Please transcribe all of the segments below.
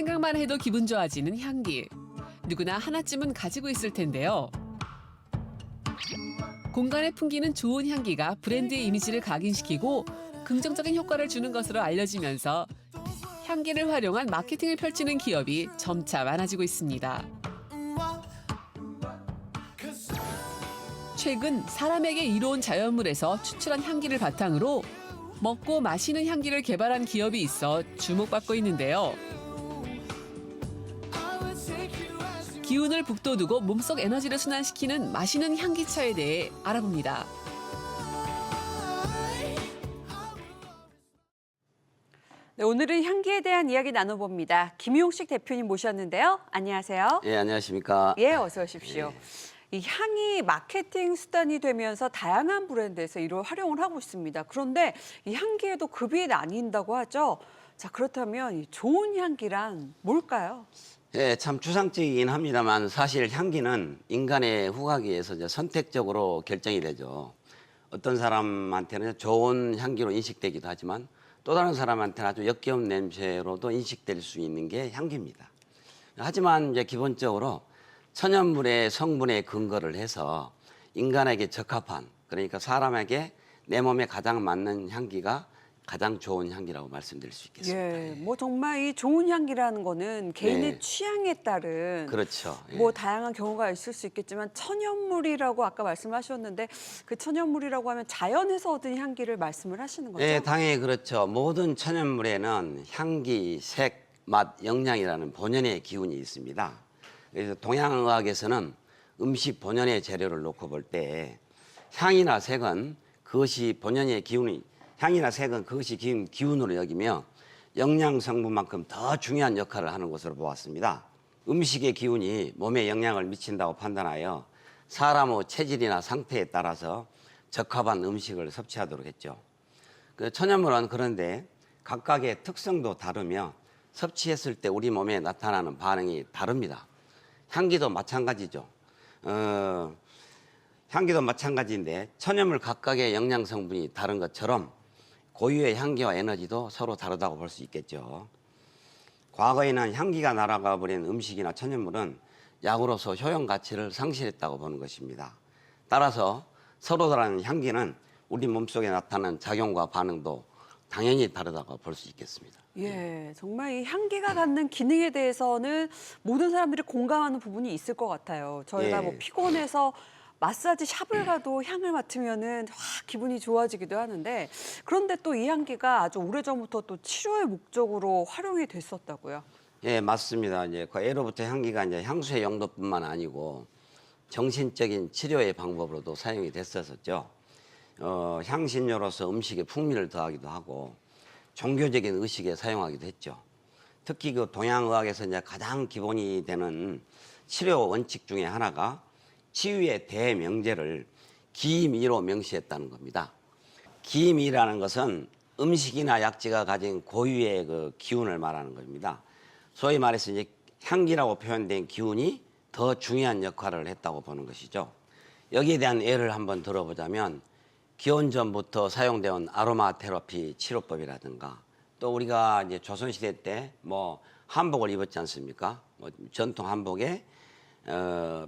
생각만 해도 기분 좋아지는 향기. 누구나 하나쯤은 가지고 있을 텐데요. 공간에 풍기는 좋은 향기가 브랜드의 이미지를 각인시키고 긍정적인 효과를 주는 것으로 알려지면서 향기를 활용한 마케팅을 펼치는 기업이 점차 많아지고 있습니다. 최근 사람에게 이로운 자연물에서 추출한 향기를 바탕으로 먹고 마시는 향기를 개발한 기업이 있어 주목받고 있는데요. 기운을 북돋우고 몸속 에너지를 순환시키는 마시는 향기차에 대해 알아봅니다. 네, 오늘은 향기에 대한 이야기 나눠봅니다. 김용식 대표님 모셨는데요. 안녕하세요. 예, 안녕하십니까. 예, 어서 오십시오. 예. 이 향이 마케팅 수단이 되면서 다양한 브랜드에서 이를 활용을 하고 있습니다. 그런데 이 향기에도 급이 나뉜다고 하죠. 자, 그렇다면 이 좋은 향기란 뭘까요? 예, 참 추상적이긴 합니다만 사실 향기는 인간의 후각에서 이제 선택적으로 결정이 되죠. 어떤 사람한테는 좋은 향기로 인식되기도 하지만 또 다른 사람한테는 아주 역겨운 냄새로도 인식될 수 있는 게 향기입니다. 하지만 이제 기본적으로 천연물의 성분에 근거를 해서 인간에게 적합한, 그러니까 사람에게 내 몸에 가장 맞는 향기가 가장 좋은 향기라고 말씀드릴 수 있겠습니다. 예, 뭐 정말 이 좋은 향기라는 거는 개인의 네. 취향에 따른 그렇죠. 예. 뭐 다양한 경우가 있을 수 있겠지만 천연물이라고 아까 말씀하셨는데 그 천연물이라고 하면 자연에서 얻은 향기를 말씀을 하시는 거죠? 네, 당연히 그렇죠. 모든 천연물에는 향기, 색, 맛, 영양이라는 본연의 기운이 있습니다. 그래서 동양의학에서는 음식 본연의 재료를 놓고 볼 때 향이나 색은 그것이 본연의 기운이 향이나 색은 그것이 기운으로 여기며 영양 성분만큼 더 중요한 역할을 하는 것으로 보았습니다. 음식의 기운이 몸에 영향을 미친다고 판단하여 사람의 체질이나 상태에 따라서 적합한 음식을 섭취하도록 했죠. 그 천연물은 그런데 각각의 특성도 다르며 섭취했을 때 우리 몸에 나타나는 반응이 다릅니다. 향기도 마찬가지죠. 향기도 마찬가지인데 천연물 각각의 영양 성분이 다른 것처럼 고유의 향기와 에너지도 서로 다르다고 볼 수 있겠죠. 과거에는 향기가 날아가 버린 음식이나 천연물은 약으로서 효용 가치를 상실했다고 보는 것입니다. 따라서 서로 다른 향기는 우리 몸속에 나타나는 작용과 반응도 당연히 다르다고 볼 수 있겠습니다. 예, 정말 이 향기가 갖는 기능에 대해서는 모든 사람들이 공감하는 부분이 있을 것 같아요. 저희가 예. 뭐 피곤해서 마사지 샵을 가도 향을 맡으면은 확 기분이 좋아지기도 하는데 그런데 또 이 향기가 아주 오래전부터 또 치료의 목적으로 활용이 됐었다고요. 예, 맞습니다. 이제 예로부터 향기가 이제 향수의 용도뿐만 아니고 정신적인 치료의 방법으로도 사용이 됐었죠. 향신료로서 음식에 풍미를 더하기도 하고 종교적인 의식에 사용하기도 했죠. 특히 그 동양의학에서 이제 가장 기본이 되는 치료 원칙 중에 하나가 치유의 대명제를 기미로 명시했다는 겁니다. 기미라는 것은 음식이나 약재가 가진 고유의 그 기운을 말하는 겁니다. 소위 말해서 이제 향기라고 표현된 기운이 더 중요한 역할을 했다고 보는 것이죠. 여기에 대한 예를 한번 들어보자면 기원전부터 사용되어 온 아로마 테라피 치료법이라든가 또 우리가 이제 조선시대 때 뭐 한복을 입었지 않습니까? 뭐 전통 한복에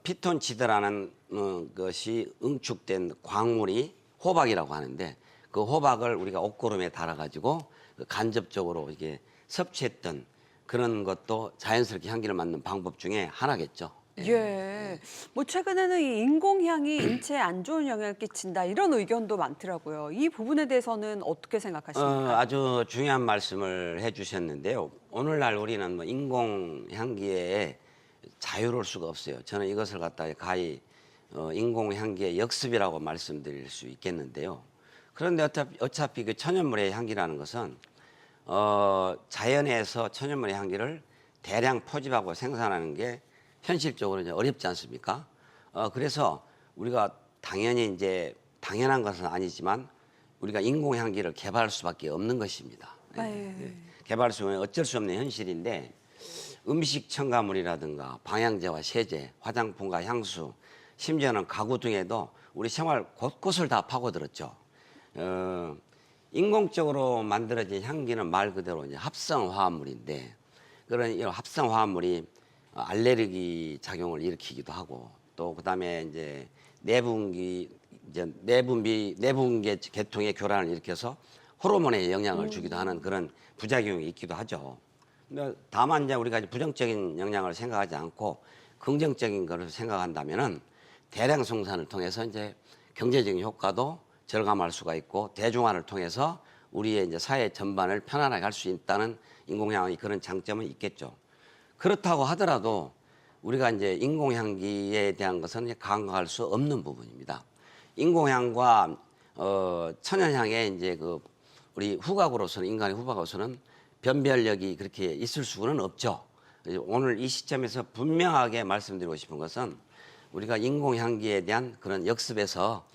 피톤치드라는 것이 응축된 광물이 호박이라고 하는데 그 호박을 우리가 옷고름에 달아가지고 간접적으로 이게 섭취했던 그런 것도 자연스럽게 향기를 맡는 방법 중에 하나겠죠. 예. 뭐 최근에는 이 인공향이 인체에 안 좋은 영향을 끼친다 이런 의견도 많더라고요. 이 부분에 대해서는 어떻게 생각하십니까? 아주 중요한 말씀을 해주셨는데요. 오늘날 우리는 뭐 인공향기에 자유로울 수가 없어요. 저는 이것을 갖다가 가히 인공향기의 역습이라고 말씀드릴 수 있겠는데요. 그런데 어차피 그 천연물의 향기라는 것은 자연에서 천연물의 향기를 대량 포집하고 생산하는 게 현실적으로 이제 어렵지 않습니까? 그래서 우리가 당연히 이제 당연한 것은 아니지만 우리가 인공향기를 개발할 수밖에 없는 것입니다. 개발할 수 없는 어쩔 수 없는 현실인데 음식 첨가물이라든가 방향제와 세제, 화장품과 향수, 심지어는 가구 등에도 우리 생활 곳곳을 다 파고들었죠. 인공적으로 만들어진 향기는 말 그대로 이제 합성 화합물인데 그런 이런 합성 화합물이 알레르기 작용을 일으키기도 하고 또 그다음에 이제 내분계 계통의 교란을 일으켜서 호르몬에 영향을 주기도 하는 그런 부작용이 있기도 하죠. 근데 다만 이제 우리가 부정적인 영향을 생각하지 않고 긍정적인 것을 생각한다면은 대량 생산을 통해서 이제 경제적인 효과도 절감할 수가 있고 대중화를 통해서 우리의 이제 사회 전반을 편안하게 할 수 있다는 인공향의 그런 장점은 있겠죠. 그렇다고 하더라도 우리가 이제 인공향기에 대한 것은 강화할 수 없는 부분입니다. 인공향과 천연향의 이제 그 우리 후각으로서는 인간의 후각으로서는 변별력이 그렇게 있을 수는 없죠. 오늘 이 시점에서 분명하게 말씀드리고 싶은 것은 우리가 인공향기에 대한 그런 역습에서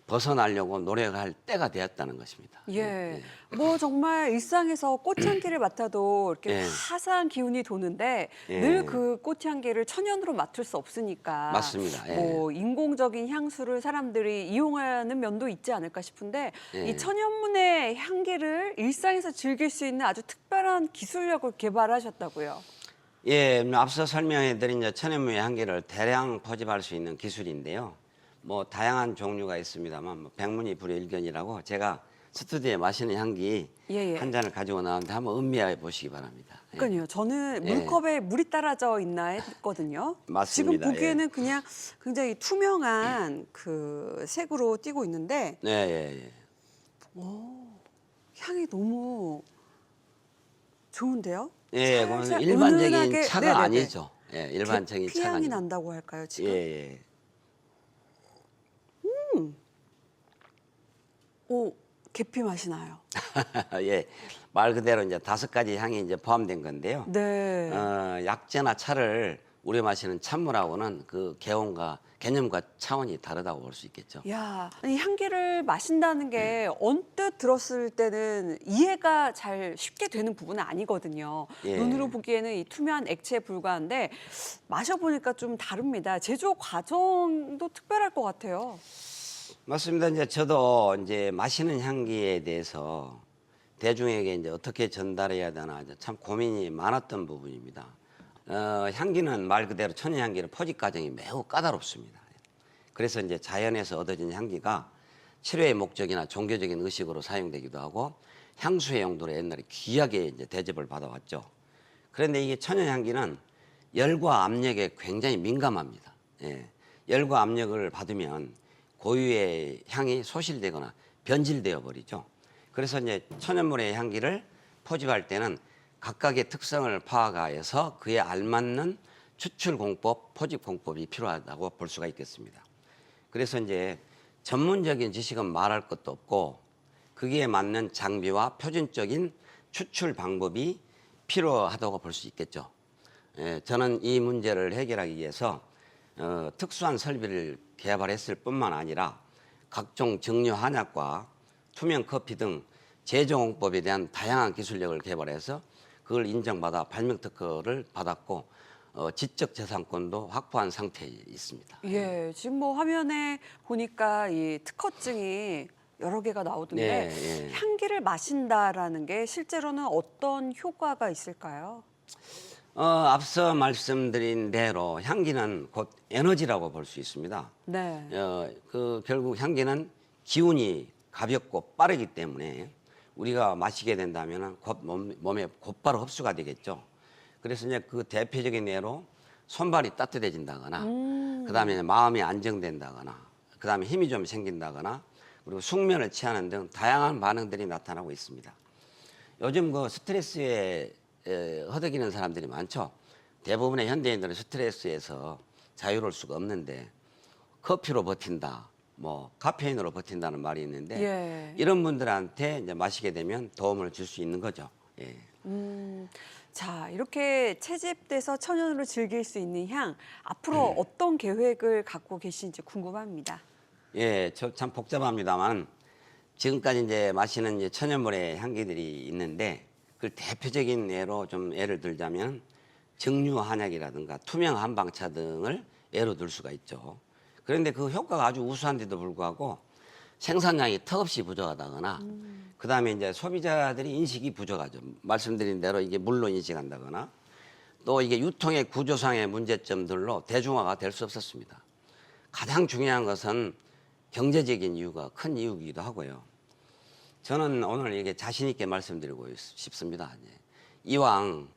벗어나려고 노력할 때가 되었다는 것입니다. 예. 뭐 정말 일상에서 꽃향기를 맡아도 이렇게 예. 화사한 기운이 도는데 예. 늘 그 꽃향기를 천연으로 맡을 수 없으니까 맞습니다. 예. 뭐 인공적인 향수를 사람들이 이용하는 면도 있지 않을까 싶은데 예. 이 천연문의 향기를 일상에서 즐길 수 있는 아주 특별한 기술력을 개발하셨다고요. 예, 앞서 설명해드린 이제 천연무의 향기를 대량 포집할 수 있는 기술인데요. 뭐 다양한 종류가 있습니다만 뭐 백문이 불여일견이라고 제가 스튜디오에 마시는 향기 예, 예. 한 잔을 가지고 나왔는데 한번 음미해 보시기 바랍니다. 예. 그러니까요. 저는 예. 물컵에 물이 따라져 있나 했거든요. 맞습니다. 지금 보기에는 예. 그냥 굉장히 투명한 그 색으로 띄고 있는데 네, 예, 예. 향이 너무 좋은데요? 예, 살살 그건 일반적인 은은하게, 차가 네네네. 아니죠. 예, 일반적인 차가 피향이 아니죠. 난다고 할까요, 지금? 예, 예. 오, 계피 맛이 나요. 예, 말 그대로 이제 5가지 향이 이제 포함된 건데요. 네. 약재나 차를 우려 마시는 찬물하고는 그 개념과 차원이 다르다고 볼 수 있겠죠. 야, 이 향기를 마신다는 게 언뜻 들었을 때는 이해가 잘 쉽게 되는 부분은 아니거든요. 예. 눈으로 보기에는 이 투명한 액체에 불과한데 마셔보니까 좀 다릅니다. 제조 과정도 특별할 것 같아요. 맞습니다. 이제 저도 이제 마시는 향기에 대해서 대중에게 이제 어떻게 전달해야 되나 이제 참 고민이 많았던 부분입니다. 향기는 말 그대로 천연 향기는 포집 과정이 매우 까다롭습니다. 그래서 이제 자연에서 얻어진 향기가 치료의 목적이나 종교적인 의식으로 사용되기도 하고 향수의 용도로 옛날에 귀하게 이제 대접을 받아왔죠. 그런데 이게 천연 향기는 열과 압력에 굉장히 민감합니다. 예. 열과 압력을 받으면 고유의 향이 소실되거나 변질되어 버리죠. 그래서 이제 천연물의 향기를 포집할 때는 각각의 특성을 파악하여서 그에 알맞는 추출 공법, 포집 공법이 필요하다고 볼 수가 있겠습니다. 그래서 이제 전문적인 지식은 말할 것도 없고 거기에 맞는 장비와 표준적인 추출 방법이 필요하다고 볼 수 있겠죠. 저는 이 문제를 해결하기 위해서 특수한 설비를 개발했을 뿐만 아니라 각종 증류 한약과 투명 커피 등 제조 공법에 대한 다양한 기술력을 개발해서 그걸 인정받아 발명 특허를 받았고 지적 재산권도 확보한 상태에 있습니다. 예, 지금 뭐 화면에 보니까 이 특허증이 여러 개가 나오던데 예. 향기를 마신다라는 게 실제로는 어떤 효과가 있을까요? 앞서 말씀드린 대로 향기는 곧 에너지라고 볼 수 있습니다. 네. 결국 향기는 기운이 가볍고 빠르기 때문에 우리가 마시게 된다면 곧 몸에 곧바로 흡수가 되겠죠. 그래서 이제 그 대표적인 예로 손발이 따뜻해진다거나, 그다음에 마음이 안정된다거나, 그다음에 힘이 좀 생긴다거나, 그리고 숙면을 취하는 등 다양한 반응들이 나타나고 있습니다. 요즘 그 스트레스에 허덕이는 사람들이 많죠. 대부분의 현대인들은 스트레스에서 자유로울 수가 없는데 커피로 버틴다, 뭐 카페인으로 버틴다는 말이 있는데 예. 이런 분들한테 이제 마시게 되면 도움을 줄 수 있는 거죠. 예. 자, 이렇게 채집돼서 천연으로 즐길 수 있는 향, 앞으로 어떤 계획을 갖고 계신지 궁금합니다. 예, 저 참 복잡합니다만 지금까지 이제 마시는 이제 천연물의 향기들이 있는데 그 대표적인 예로 좀 예를 들자면 증류 한약이라든가 투명 한방차 등을 예로 들 수가 있죠. 그런데 그 효과가 아주 우수한데도 불구하고 생산량이 턱없이 부족하다거나 그다음에 이제 소비자들이 인식이 부족하죠. 말씀드린 대로 이게 물로 인식한다거나 또 이게 유통의 구조상의 문제점들로 대중화가 될 수 없었습니다. 가장 중요한 것은 경제적인 이유가 큰 이유이기도 하고요. 저는 오늘 이게 자신 있게 말씀드리고 싶습니다. 이왕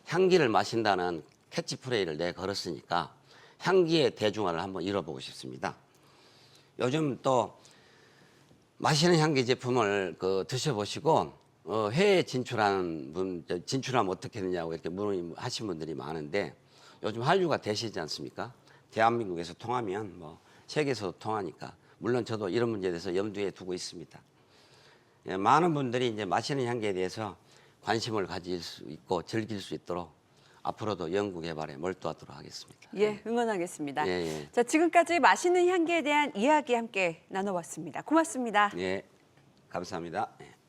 향기를 마신다는 캐치프레이를 내걸었으니까 향기의 대중화를 한번 이뤄보고 싶습니다. 요즘 또 마시는 향기 제품을 드셔보시고 해외 진출하면 어떻게 되냐고 이렇게 문의하신 분들이 많은데 요즘 한류가 대세지 않습니까? 대한민국에서 통하면 뭐 세계에서도 통하니까 물론 저도 이런 문제에 대해서 염두에 두고 있습니다. 예, 많은 분들이 이제 마시는 향기에 대해서 관심을 가질 수 있고 즐길 수 있도록 앞으로도 연구 개발에 몰두하도록 하겠습니다. 예, 응원하겠습니다. 예, 예. 자, 지금까지 마시는 향기에 대한 이야기 함께 나눠봤습니다. 고맙습니다. 예, 감사합니다. 예.